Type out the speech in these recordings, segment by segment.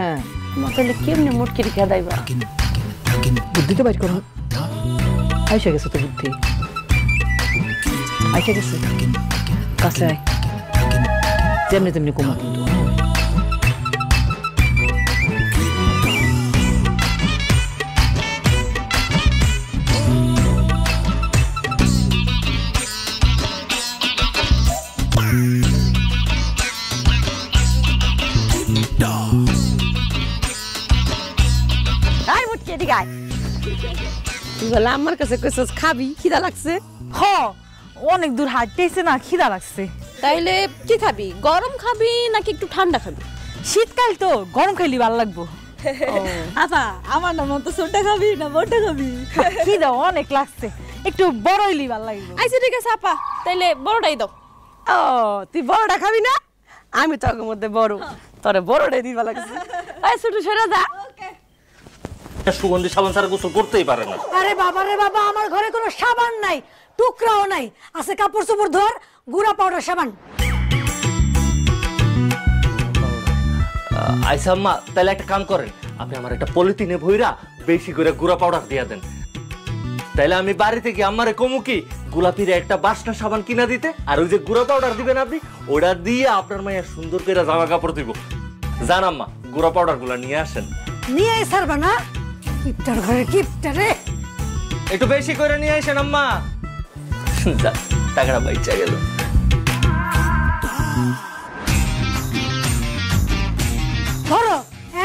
হ্যাঁ তাহলে কেমনে মুটকি রেখে দাইবা বুদ্ধি তো বাইর করো আইসা গেছে তো বুদ্ধি আইসা গেছে কাছে আয় যেমনি তেমনি কমা কিন্তু আমার কাছে কইছস খাবি খিদা লাগছে হ অনেক দূর হাঁটতেছে না খিদা লাগছে তাইলে কি খাবি গরম খাবি নাকি একটু ঠান্ডা খাবি শীতকাল তো গরম খাইলি ভালো লাগবো আপা আমার নাম তো ছোটটা খাবি না বড়টা খাবি খিদা অনেক লাগছে একটু বড় হইলি ভালো লাগবে আইছে ঠিক আছে আপা তাইলে বড়টাই দাও ও তুই বড়টা খাবি না আমি তো আগের মধ্যে বড় তোরে বড়টাই দিবা লাগছে এই ছোট ছেড়ে যা সুগন্ধি সাবান ছাড়া গোসল করতেই পারে না। আরে বাবা রে বাবা আমার ঘরে কোনো সাবান নাই টুকরাও নাই আছে কাপড় চোপড় ধোয়ার গুঁড়া পাউডার সাবান আইসা আম্মা তাহলে একটা কাম করেন আপনি আমার একটা পলিথিনে ভইরা বেশি করে গুঁড়া পাউডার দিয়া দেন তাইলে আমি বাড়িতে গিয়ে আমারে কমু কি গোলাপির একটা বাসনা সাবান কিনা দিতে আর ওই যে গুঁড়া পাউডার দিবেন আপনি ওটা দিয়ে আপনার মায়ের সুন্দর করে জামা কাপড় দিব জান আম্মা গুঁড়া পাউডার গুলা নিয়ে আসেন নিয়ে সারবা না কিপটার ঘরে কিপটারে একটু বেশি করে নিয়ে আসেন আম্মা যা টাকাটা বাইচা গেল ধরো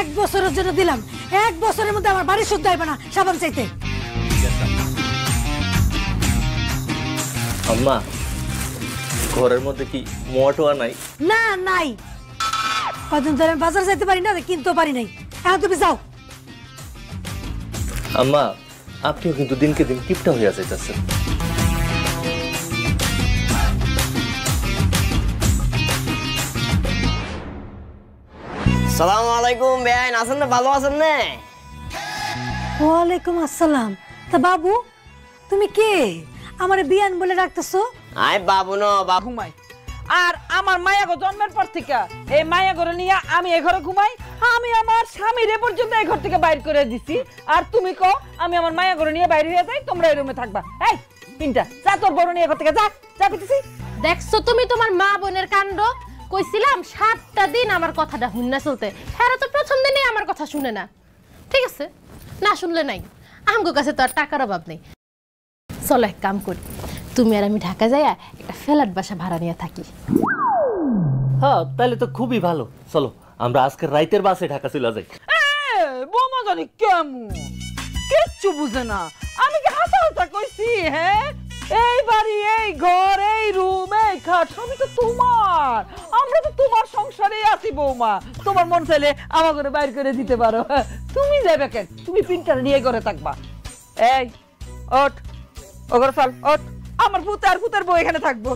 1 বছরের জন্য দিলাম 1 বছরের মধ্যে আমার বাড়ি শুদ্ধ হইবে না সাবান চাইতে আম্মা ঘরের মধ্যে কি মোয়াটোয়া নাই না নাই কদিন ধরে আমি বাজার যাইতে পারি না কিনতেও পারি নাই এখন তুমি যাও আম্মা আপনিও কিন্তু দিনকে দিন কিপটা হইয়া যাইতেছেন সালামু আলাইকুম বেআইন আছেন না ভালো আছেন না ওয়ালাইকুম আসসালাম তা বাবু তুমি কে আমারে বিয়ান বলে ডাকতেছো আই বাবু ন বাবু ঘুমাই আর আমার মায়া গো জন্মের পর থেকে এই মায়া ঘরে নিয়ে আমি এই ঘরে ঘুমাই আমি আমার স্বামীর এ পর্যন্ত এই ঘর থেকে বাইর করে দিছি আর তুমি কো আমি আমার মায়া ঘরে নিয়ে বাইরে হয়ে যাই তোমরা এই রুমে থাকবা এই তিনটা যা তোর বড় নিয়ে ঘর থেকে যা যা পিতেছি দেখছো তুমি তোমার মা বোনের কাণ্ড কইছিলাম 7টা দিন আমার কথাটা হুন্না চলতে হ্যাঁ তো প্রথম দিনে আমার কথা শুনে না ঠিক আছে না শুনলে নাই আমগো কাছে তো আর টাকার অভাব নেই চলো এক কাম করি তুমি আর আমি ঢাকা যাইয়া একটা ফ্ল্যাট বাসা ভাড়া নিয়ে থাকি হ্যাঁ তাহলে তো খুবই ভালো চলো আমরা আজকে রাইতের বাসে ঢাকা চলে যাই বৌমা জানি কেমন কিচ্ছু বুঝে না আমি কি হাসা হাসা কইছি হ্যাঁ এই বাড়ি এই ঘর এই রুম এই খাট সবই তো তোমার আমরা তো তোমার সংসারে আছি বৌমা তোমার মন চাইলে আমার ঘরে বাইর করে দিতে পারো তুমি যাবে কেন তুমি পিনটা নিয়ে ঘরে থাকবা এই ওঠ ও ঘরে চল ওঠ আমার পুতে আর পুতের বউ এখানে থাকবো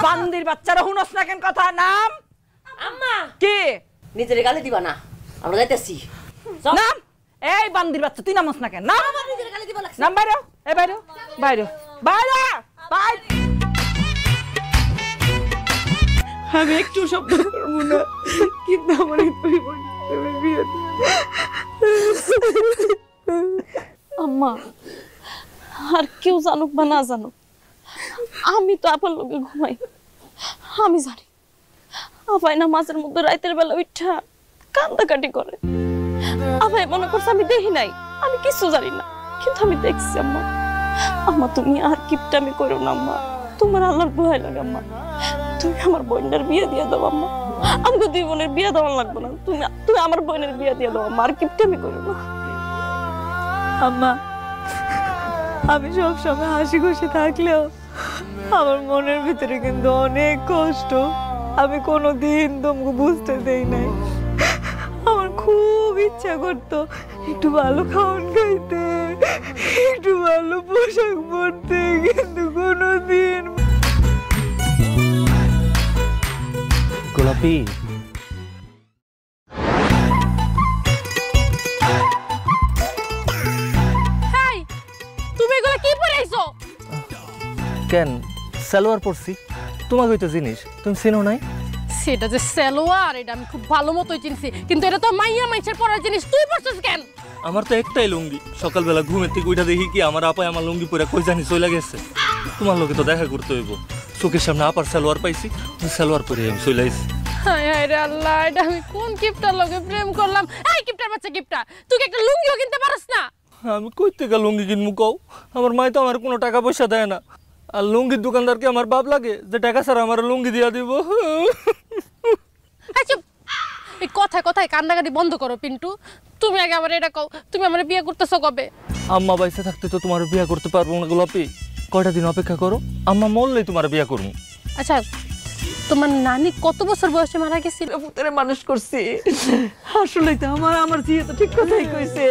বান্দির বাচ্চারা হুনস না কেন কথা নাম আম্মা কি নিজের গালি দিবা না আমরা যাইতেছি নাম এই বান্দির বাচ্চা তুই নামস না কেন নাম আমার নিজের গালি দিবা লাগছে নাম বাইরে এই বাইরে বাইরে বাইরে বাই আমি একটু শব্দ করবো না কিন্তু আমার বিয়ে আম্মা আর কেউ জানুক বা না জানুক আমি তো আপার লোকে ঘুমাই আমি জানি আপাই না মাঝের মধ্যে রাতের বেলা উঠা কান্দাকাটি করে আপাই মনে করছে আমি দেখি নাই আমি কিছু জানি না কিন্তু আমি দেখছি আম্মা আম্মা তুমি আর কিপটামি করো না আম্মা তোমার আল্লাহর ভয় লাগে আম্মা তুমি আমার বোনের বিয়ে দিয়ে দাও আম্মা আমাকে 2 বোনের বিয়ে দেওয়া লাগবে না তুমি আমার বোনের বিয়ে দিয়ে দাও আম্মা আর কিপটামি করো না আম্মা আমি সব সময় হাসি খুশি থাকলেও আমার মনের ভিতরে কিন্তু অনেক কষ্ট আমি কোনোদিন তোমাকে বুঝতে দেই নাই আমার খুব ইচ্ছা করতো একটু ভালো খাওয়ান খাইতে একটু ভালো পোশাক পরতে কিন্তু কোনোদিন গোলাপি তুমি এগুলো কি পরে আইছো কেন সালোয়ার পরছি তোমাকে তো জিনিস তুমি চিনো নাই দেখছি এটা যে সালোয়ার, এটা আমি খুব ভালো মতোই চিনছি, কিন্তু এটা তো মাইয়া মাইছের পরার জিনিস, তুই পরছিস কেন? আমার তো একটাই লুঙ্গি, সকালবেলা ঘুমের থেকে উঠা দেখি কি আমার আপায় আমার লুঙ্গি পরে কই জানি চলে গেছে। তোমার লোকে তো দেখা করতে হইব, চোখের সামনে আপার সালোয়ার পাইছি, ওই সালোয়ার পরে আমি চলে আইছি। হায় হায় রে আল্লাহ, এটা আমি কোন কিপটার লগে প্রেম করলাম? এই কিপটার বাচ্চা কিপটা, তুই কি একটা লুঙ্গিও কিনতে পারস না? আমি কই থেকে লুঙ্গি কিনবো কও? আমার মাই তো আমার কোনো টাকা পয়সা দেয় না, আর লুঙ্গির দোকানদারকে আমার বাপ লাগে যে টাকা ছাড়া আমার লুঙ্গি দিয়া দিব। আচ্ছা, এই কথায় কথায় কান্নাকাটি বন্ধ করো পিন্টু। তুমি আগে আমার এটা কও, তুমি আমার বিয়ে করতেছো কবে? আম্মা বাইসে থাকতে তো তোমার বিয়ে করতে পারবো না গোলাপি, কয়টা দিন অপেক্ষা করো, আম্মা মরলেই তোমার বিয়ে করবো। আচ্ছা, তোমার নানি কত বছর বয়সে মারা গেছিল? পুত্রে মানুষ করছি। আসলেই তো আমার জিয়ে তো ঠিক কথাই কইছে,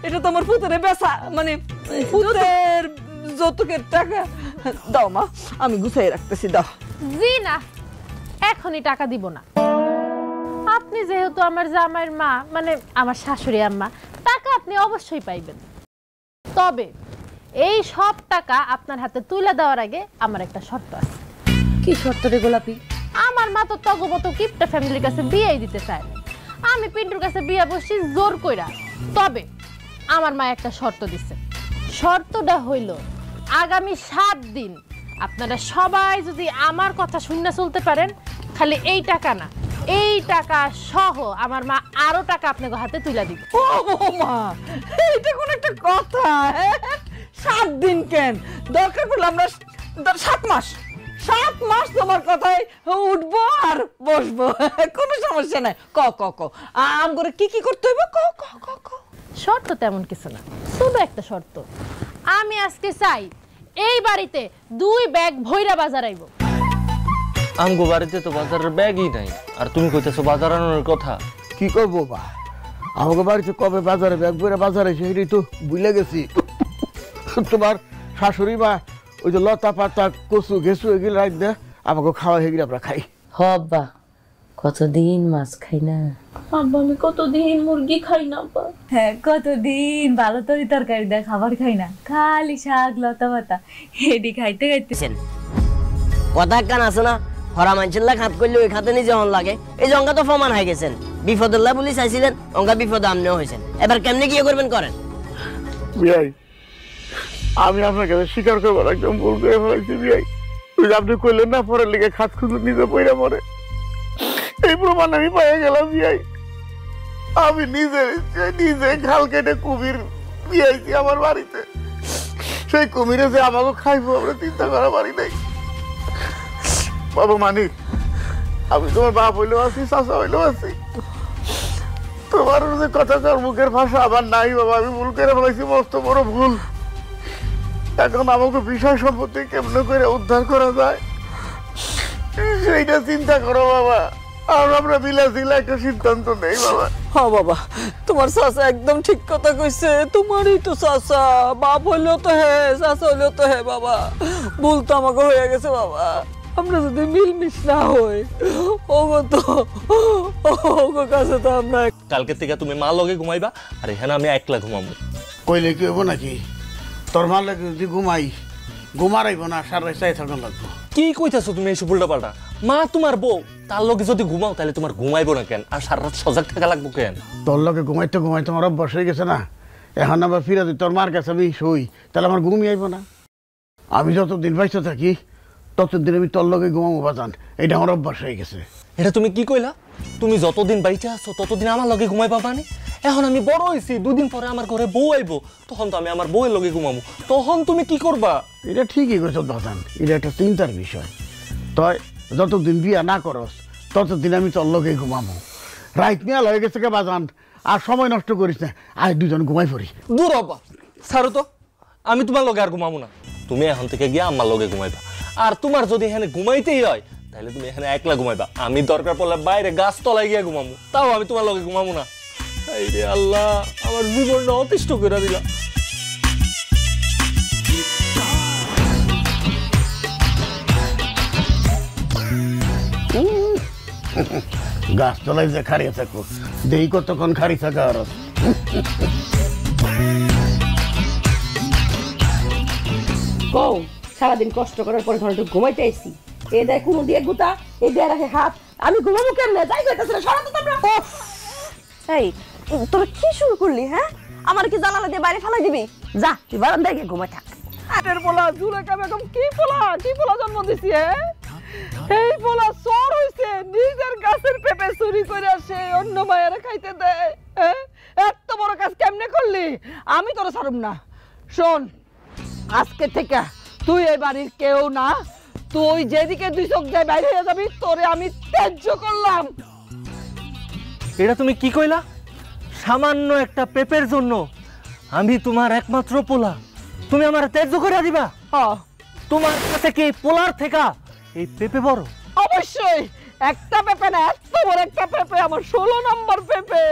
এটা তো আমার পুত্রে বেচা, মানে পুত্রের যৌতুকের টাকা। দাও মা, আমি গুছাই রাখতেছি, দাও। জি না, এখনই টাকা দিব না। আপনি যেহেতু আমার জামাইয়ের মা, মানে আমার শাশুড়ি আম্মা, টাকা আপনি অবশ্যই পাইবেন। তবে এই সব টাকা আপনার হাতে তুলে দেওয়ার আগে আমার একটা শর্ত আছে। কি শর্ত রে গোলাপি? আমার মা তো তগমতো কিপটা ফ্যামিলির কাছে বিয়েই দিতে চায় না। আমি পিন্টুর কাছে বিয়ে বসছি জোর কইরা। তবে আমার মা একটা শর্ত দিছে। শর্তটা হইল, আগামী 7 দিন আপনারা সবাই যদি আমার কথা শুনে চলতে পারেন, খালি এই টাকা না, এই টাকা সহ আমার মা আরো টাকা আপনাকে হাতে তুলে দিবে। ও মা, এটা কোন একটা কথা? 7 দিন কেন, দরকার পড়লে আমরা 7 মাস, 7 মাস তোমার কথায় উঠবো আর বসবো, কোনো সমস্যা নাই। ক ক ক আম করে কি কি করতে হইব? ক ক ক ক শর্ত তেমন কিছু না, শুধু একটা শর্ত। আমি আজকে চাই এই বাড়িতে 2 ব্যাগ ভৈরা বাজার আইব। আমগো বাড়িতে তো বাজারের ব্যাগই নাই, আর তুমি কইতেছো বাজার আনানোর কথা। কি করবো বা, আমাকে বাড়িতে কবে বাজারে ব্যাগ বইরা বাজারে সেটাই তো ভুলে গেছি। তোমার শাশুড়ি মা ওই যে লতা পাতা কচু ঘেসু এগুলো রাখ দেয়, আমাকে খাওয়া এগুলো আমরা খাই। হব্বা, কতদিন মাছ খাই না। আব্বা আমি কতদিন মুরগি খাই না আব্বা। হ্যাঁ, কতদিন ভালো তরি তরকারি দেয় খাবার খাই না, খালি শাক লতা পাতা এডি খাইতে খাইতে। কথা কান আছে না, হরা মানুষের লাগ হাত করলে ওই খাতে নিজে হন লাগে। এই যে অঙ্কা তো ফমান হয়ে গেছেন, বিপদুল্লাহ বলি চাইছিলেন, অঙ্কা বিপদ আমনেও হয়েছেন, এবার কেমনে কি করবেন করেন। বিয়াই, আমি আপনার কাছে স্বীকার করবো একদম ভুল করে ফেলাইছি বিয়াই। ওই যে আপনি করলেন না পরের লিগে খাত খুঁজে নিজে পইরা মরে, এই প্রমাণ আমি পাইয়া গেলাম বিয়াই। আমি নিজে খাল কেটে কুমির দিয়েছি আমার বাড়িতে, সেই কুমিরে যে আমাকে খাইবো আমরা চিন্তা করা পারি নাই। বাবা মানিক, আমি তোমার বাপ হইলেও আছি, চাচা হইলেও আছি, তোমার যে কথা মুখের ভাষা আবার নাই বাবা। আমি ভুল করে ফেলাইছি, মস্ত বড় ভুল। এখন আমাকে বিষয় সম্পত্তি কেমন করে উদ্ধার করা যায় সেইটা চিন্তা করো বাবা, আর আমরা বিলাসিলা একটা সিদ্ধান্ত নেই বাবা। হ্যাঁ বাবা, তোমার চাচা একদম ঠিক কথা কইছে, তোমারই তো চাচা, বাপ হইলেও তো হ্যাঁ, চাচা হইলেও তো হ্যাঁ বাবা। ভুল তো আমাকে হয়ে গেছে বাবা। আমরা যদি মিলমিশ না হই, ওগো কাছে তো আমরা। কালকে থেকে তুমি মা লগে ঘুমাইবা, আর এখানে আমি একলা ঘুমাবো। কইলে কি হবো নাকি? তোর মা লাগে যদি ঘুমাই, ঘুমারাইব না, সারা চাই থাকা লাগবো। কি কইতাছো তুমি এইসব উল্টা পাল্টা? মা তোমার বউ, তার লগে যদি ঘুমাও তাহলে তোমার ঘুমাইবো না কেন, আর সারা রাত সজাগ থাকা লাগবো কেন? তোর লগে ঘুমাইতে ঘুমাইতে আমার অভ্যাস হয়ে গেছে না, এখন আবার ফিরে দিই তোর মার কাছে আমি শুই, তাহলে আমার ঘুমই আইব না। আমি যতদিন বাইসে থাকি ততদিন আমি তোর লগে ঘুমাবো বাজান, এটা আমার অভ্যাস হয়ে গেছে। এটা তুমি কি কইলা? তুমি যতদিন বাইচে আছো ততদিন আমার লগে ঘুমাইবা মানে? এখন আমি বড় হইছি, 2 দিন পরে আমার ঘরে বউ আইবো, তখন তো আমি আমার বউয়ের লগে ঘুমাবো, তখন তুমি কি করবা? এটা ঠিকই কইছো বাজান, এটা একটা চিন্তার বিষয়। তাই যতদিন বিয়া না করস ততদিন আমি তোর লগে ঘুমাবো। রাইত মেয়াল হয়ে গেছে কে বাজান, আর সময় নষ্ট করিস না, আজ 2 জন ঘুমাই পড়ি। দূর হবা, ছাড়ো তো, আমি তোমার লগে আর ঘুমাবো না। তুমি এখন থেকে গিয়ে আমার লগে ঘুমাইবা, আর তোমার যদি এখানে ঘুমাইতেই হয় তাহলে তুমি এখানে একলা ঘুমাইবা। আমি দরকার পড়লে বাইরে গাছ তলায় গিয়ে ঘুমাবো, তাও আমি তোমার লগে ঘুমাবো না। এই রে আল্লাহ, আমার জীবনটা অতিষ্ঠ করে দিলা। গাছ তলায় যে খাড়িয়ে থাকো, দেই কতক্ষণ খাড়ি থাকা। আর কও, সারাদিন কষ্ট করার পরে ঘরে ঘুমাইতে আইছি, এ দেয় কোনো দিয়ে গুতা, এ দেয় রাখে হাত, আমি ঘুমাবো কেমনে যাই কইতাছ না সরা তো তোমরা এই তোরা কি শুরু করলি হ্যাঁ আমার কি জানালা দিয়ে বাইরে ফেলাই দিবি যা তুই বারান্দায় গিয়ে ঘুমাই থাক আটের পোলা জুলেখা বেগম কি পোলা জন্ম দিছি হ্যাঁ এই পোলা চোর হইছে নিজের গাছের পেঁপে চুরি করে আসে অন্য মায়েরা খাইতে দেয় এত বড় কাজ কেমনে করলি আমি তোরা ছাড়ুম না শোন আজকে থেকে তুই এই বাড়ির কেউ না তুই যেদিকে দুই চোখ যায় বাইরে হয়ে যাবি তোরে আমি ত্যায্য করলাম এটা তুমি কি কইলা সামান্য একটা পেপের জন্য আমি তোমার একমাত্র পোলা তুমি আমার ত্যায্য করে দিবা তোমার কাছে কি পোলার থেকে এই পেপে বড় অবশ্যই একটা পেঁপে না এত বড় একটা পেঁপে আমার 16 নম্বর পেঁপে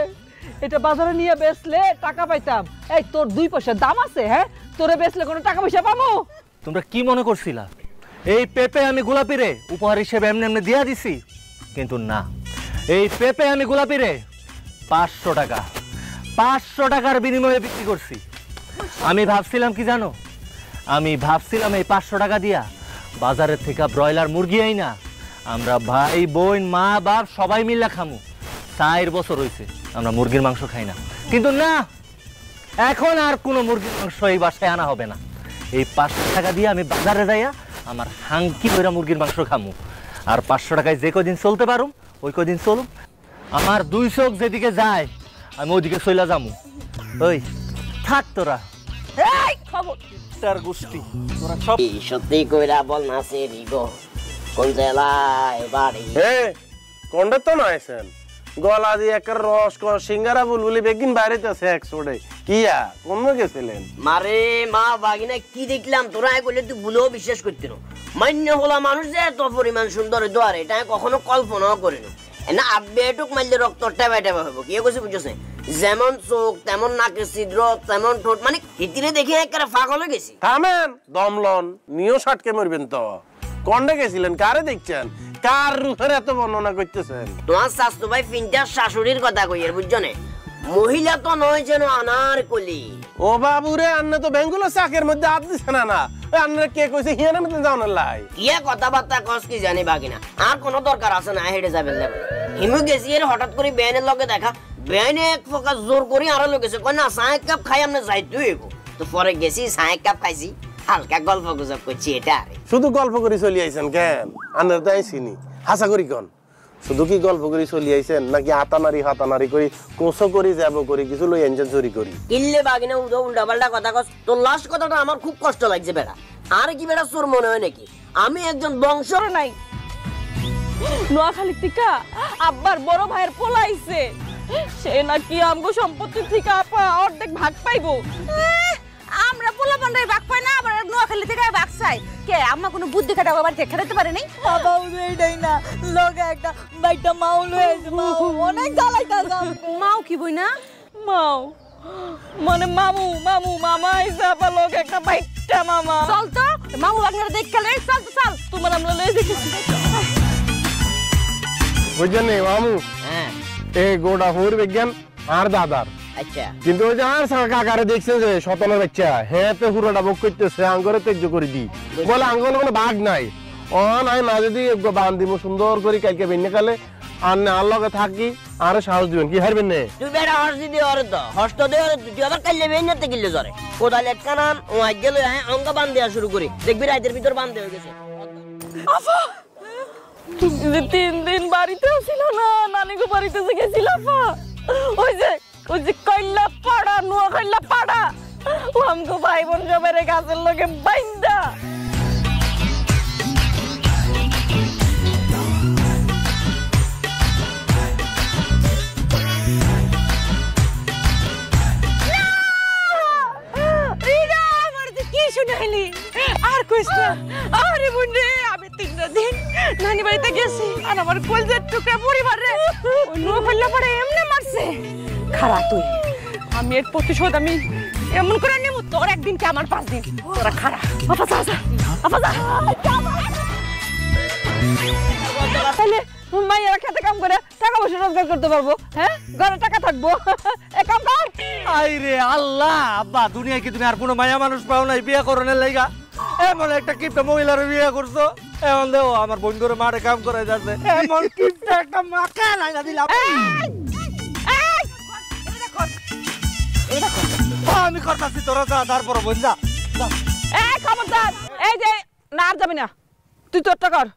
এটা বাজারে নিয়ে বেচলে টাকা পাইতাম এই তোর 2 পয়সা দাম আছে হ্যাঁ তোরে বেচলে কোনো টাকা পয়সা পাবো তোমরা কি মনে করছিলা এই পেপে আমি গোলাপিরে উপহার হিসেবে এমনি এমনি দিয়া দিছি কিন্তু না এই পেপে আমি গোলাপিরে 500 টাকার বিনিময়ে বিক্রি করছি আমি ভাবছিলাম কি জানো আমি ভাবছিলাম এই 500 টাকা দিয়া বাজারের থেকে ব্রয়লার মুরগি আই না আমরা ভাই বোন মা বাপ সবাই মিলে খামু 4 বছর হইছে আমরা মুরগির মাংস খাই না কিন্তু না এখন আর কোনো মুরগির মাংস এই বাসায় আনা হবে না এই 500 টাকা দিয়ে আমি বাজারে যাইয়া আমার হাঙ্কি কইরা মুরগির মাংস খামু আর 500 টাকায় যে কদিন চলতে পারুম ওই কদিন চলুম আমার 2 চোখ যেদিকে যায় আমি ওইদিকে চইলা যামু ওই থাক তোরা এই খবর তার গোষ্ঠী তোরা সব সত্যি কইরা বল না সে রিগো কোন জেলায় বাড়ি কোনটা তো নয়ছেন গলা দিয়ে একটা রস কর সিঙ্গারা বুলবুলি বেগিন বাইরেতেছে একশোটে কিয়া কোন গেছিলেন মারে মা বাগিনা কি দেখলাম তোরা কইলে তুই ভুলেও বিশ্বাস করতি না মান্য হলা মানুষ যে এত পরিমাণ সুন্দর দোয়ার এটা কখনো কল্পনাও করিনি না আব্বে এটুক মারলে রক্ত টেবা টেবা হবো কি কইছে বুঝছে যেমন চোখ তেমন নাকের ছিদ্র তেমন ঠোঁট মানে হিতিরে দেখে একেবারে পাগল হয়ে গেছি থামেন দমলন নিও ষাটকে মরবেন তো কোনটা গেছিলেন কারে দেখছেন কার রূপের এত বর্ণনা করতেছেন তোমার শাস্তু ভাই পিন্টার শাশুড়ির কথা কইয়ের বুঝছো না মহিলা তো নয় যেন আনার কলি ও বাবুরে আন্নে তো বেঙ্গুলো চাকের মধ্যে হাত দিছে না আন্নে কে কইছে হিয়ানের মধ্যে যাও না লাই কিয়া কথাবার্তা কস কি জানি বাগিনা আর কোনো দরকার আছে না হেডে যাবেন না হিমু গেছি এর হঠাৎ করে বেনের লগে দেখা বেনে এক ফোকাস জোর করি আর লগেছে কই না চা এক কাপ খাই আমরা যাই তুই তো পরে গেছি চা এক কাপ খাইছি হালকা গল্প গুজব করছি এটা শুধু গল্প করে চলি আইছেন কেন আন্নের তো আইছিনি হাসা করি কোন শুধু কি গল্প করে চলি আইছেন নাকি হাতানারি করি কোসো করি যাব করি কিছু লই এনজয় চুরি করি ইল্লে বাগিনা উল্টা পাল্টা কথা কস তোর লাস্ট কথাটা আমার খুব কষ্ট লাগছে বেটা আর কি বেটা চোর মনে হয় নাকি আমি একজন বংশ নাই নোয়াখালী থেকে আব্বার বড় ভাইয়ের পোলাইছে সে নাকি আমগো সম্পত্তি থেকে আপা অর্ধেক ভাগ পাইবো আমরা পোলা বান্ধাই ভাগ পাই না আবার নোয়াখালী থেকে ভাগ চাই কে আম্মা কোনো বুদ্ধি খাটা বাড়ি থেকে খেতে পারে নাই বাবা এটাই না লগে একটা বাইটা মাও লয়েছে মাও অনেক জ্বালাইতাছে মাও কি বই না মাও মানে মামু মামা হিসাব লোক একটা বাইটা মামা চল তো মামু আপনারা দেখ খেলে চল তো চল তোমার আমরা লয়ে দেখি বুঝছেন নি মামু হ্যাঁ এই গোটা হুর বিজ্ঞান আর দাদার আচ্ছা কিন্তু ওই যে আর কাকারে দেখছে যে শতনের বাচ্চা হ্যাঁ তো হুরোটা বক করতেছে আঙ্গরে তেজ্য করে দি বলে আঙ্গলে কোনো ভাগ নাই ও নাই না যদি বান দিব সুন্দর করে কালকে বেনে কালে আর আর লগে থাকি আর সাহস দিবেন কি হারবেন না তুই বেড়া হর্ষ দিদি ওর তো হর্ষ দে ওর তুই আবার কাইলে বেনেতে গিলে জরে কোদাল একটা নাম ও আজ গেল হ্যাঁ অঙ্গ বান দেওয়া শুরু করি দেখবি রাতের ভিতর বান হয়ে গেছে তুমি যে 3 দিন বাড়িতে ছিল না নানিগো বাড়িতে গেছিল আপা ওই যে কইলা পাড়া নোয়াখালী পাড়া ও আমগো ভাই বোন সবের গাছের লগে বাইন্দা শুনাইলি আর কইস না আরে বোন রে আমি 3 দিন নানি বাড়িতে গেছি আর আমার কলজের টুকরা পরিবার রে ওই নোয়াখালী পড়ে এমনে মারছে খারাপ তুই আমি এর প্রতিশোধ আমি এমন করে নেব তোর একদিন কি আমার 5 দিন তোরা খারাপ আপা যা তাহলে মাইয়া খেতে কাম করে টাকা পয়সা রোজগার করতে পারবো হ্যাঁ ঘরে টাকা থাকবো এ কাম কর আইরে আল্লাহ আব্বা দুনিয়া কি তুমি আর কোনো মায়া মানুষ পাও নাই বিয়া করনের লাইগা এমন একটা কিপটা মহিলার বিয়ে করছো, এমন দেও আমার বোন করে মাঠে কাম করে যাচ্ছে, এমন কিপটা একটা মাকে লাইনা দিলাম। আমি করতেছি, তোরা যা, তারপর বোন যা। এই খবরদার, এই যে না আর যাবি না, তুই তোরটা কর।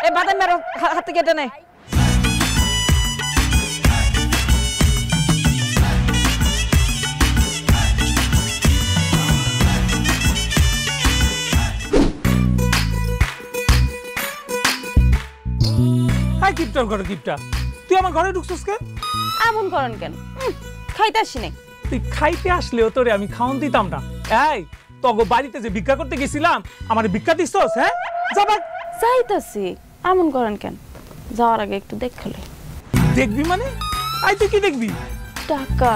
এই বাদাম মেরো হাতে কেটে নে। হাই কিপটার ঘরে কিপটা, তুই আমার ঘরে ঢুকছিস কে? এমন করেন কেন? খাইতে আসি নাই। তুই খাইতে আসলেও তোরে আমি খাওয়ান দিতাম না। এই তগো বাড়িতে যে ভিক্ষা করতে গেছিলাম, আমার ভিক্ষা দিছস? হ্যাঁ যাবা যাইতাছি, এমন করেন কেন? যাওয়ার আগে একটু দেখলে। দেখবি মানে? আই তুই কি দেখবি? টাকা।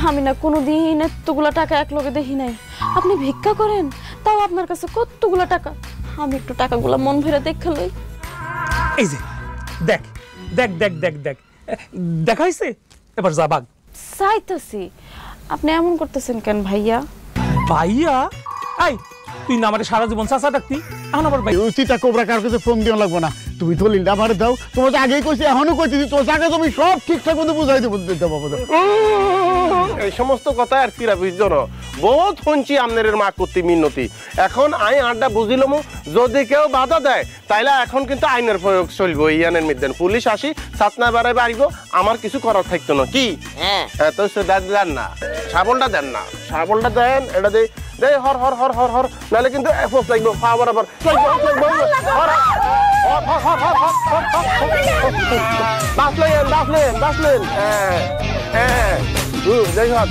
আমি না কোনোদিন এতগুলা টাকা এক লগে দেখি নাই। আপনি ভিক্ষা করেন, তাও আপনার কাছে কতগুলা টাকা। আমি একটু টাকাগুলা মন ভরে দেখলে। এই যে দেখ দেখ দেখ দেখ দেখ, দেখা হয়েছে? এবার যা বাগ। চাইতাছি, আপনি এমন করতেছেন কেন ভাইয়া? ভাইয়া? আই তুই না আমারে সারা জীবন চাচা ডাকতি, এখন আবার ভাই। চিতা কোবরা কার কাছে ফোন দিও লাগবে না, তুমি দলিলটা আমারে দাও। তোমার আগেই কইছি, এখনো কইতেছি, তোমার টাকা তুমি সব ঠিকঠাক মতো বুঝাই দেবো। এই সমস্ত কথা আর কিরা বুঝছো? বহুত শুনছি আপনার মা করতে মিনতি। এখন আই আড্ডা বুঝিলাম, যদি কেউ বাধা দেয় তাইলে এখন কিন্তু আইনের প্রয়োগ চলবো। ইয়ানের মধ্যে পুলিশ আসি সাতনা বেড়াই বাড়িব, আমার কিছু করার থাকতো না। কি তো দেন না, শাবলটা দেন না, শাবলটা দেন। এটা দিয়ে দেয় হর হর হর হর হর, নাহলে কিন্তু এফোস লাগবে, পা বরাবর বাসলেন বাসলেন বাসলেন। হ্যাঁ হ্যাঁ যাই হোক।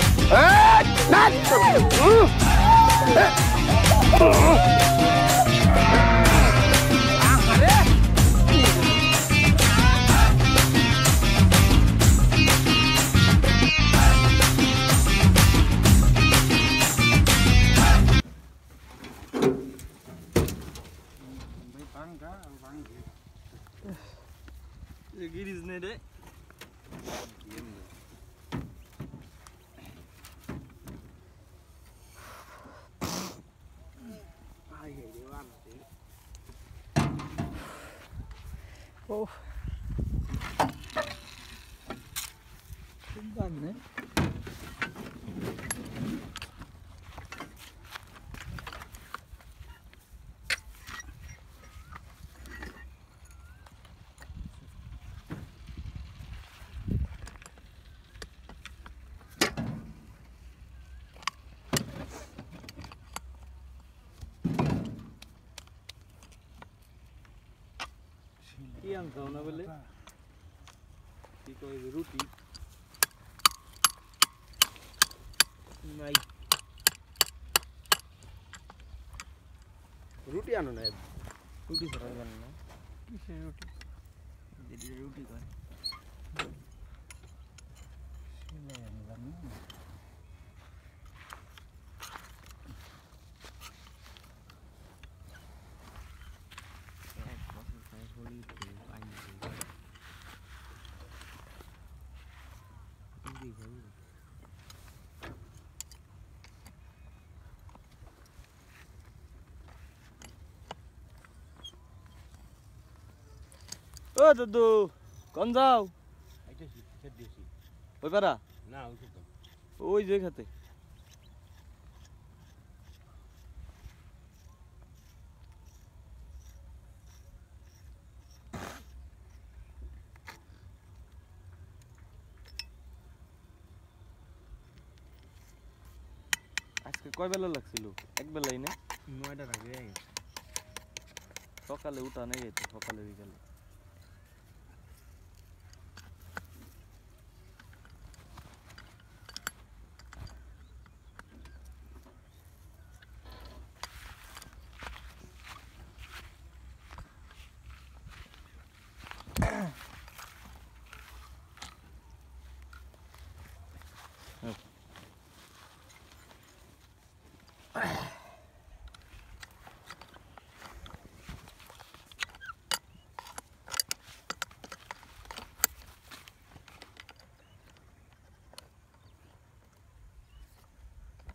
রুটি আনো না, রুটি ছাড়া না। কিসের রুটি? রুটি করে ও দাদু, কোন যাও? ওই পারা না, ওই যে খাতে। আজকে কয় বেলা লাগছিল? এক বেলাই না? 9টার আগে। সকালে উঠা নেই, সকালে বিকালে।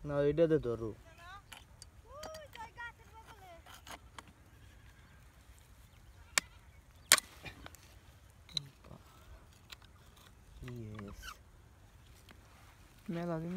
না, এটাতে ধরো। মেলা দিন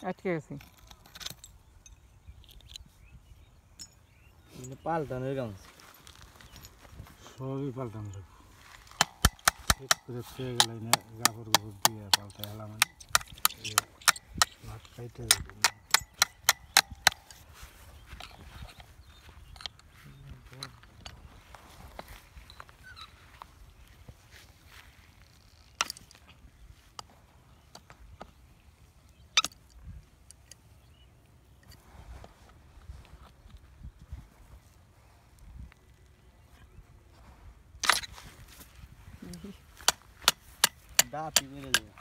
আটকে গেছি পাল্টানোর গান সবই পাল্টানো লাগবে ঠিক করে ছুঁয়ে গেলে না গাফর গাফর দিয়ে পাল্টা এলাম ভাত খাইতে দাঁতই মেরে দেবে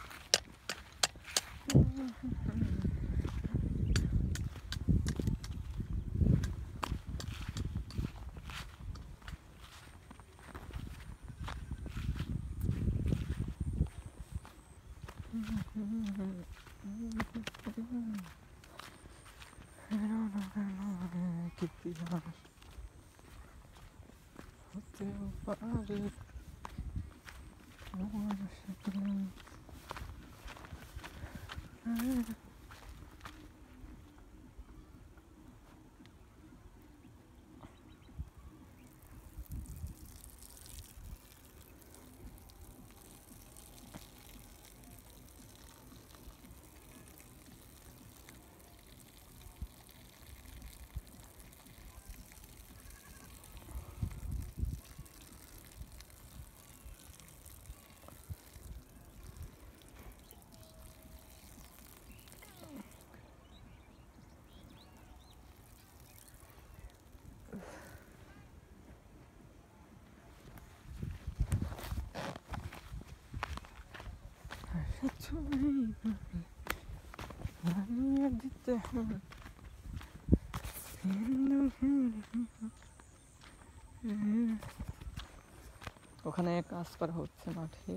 ওখানে কাজ করা হচ্ছে মাঠে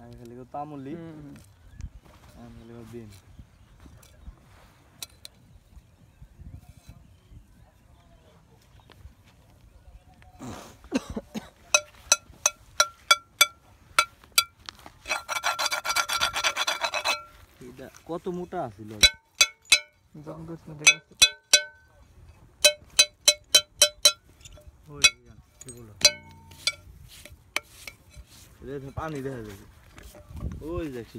আমি খালি তামুলি আমি খালি দিন কত মোটা আছিল পানি দেখা যাবে ওই দেখছি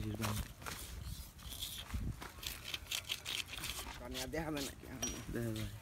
পানি আর দেখাবে নাকি দেখা যায়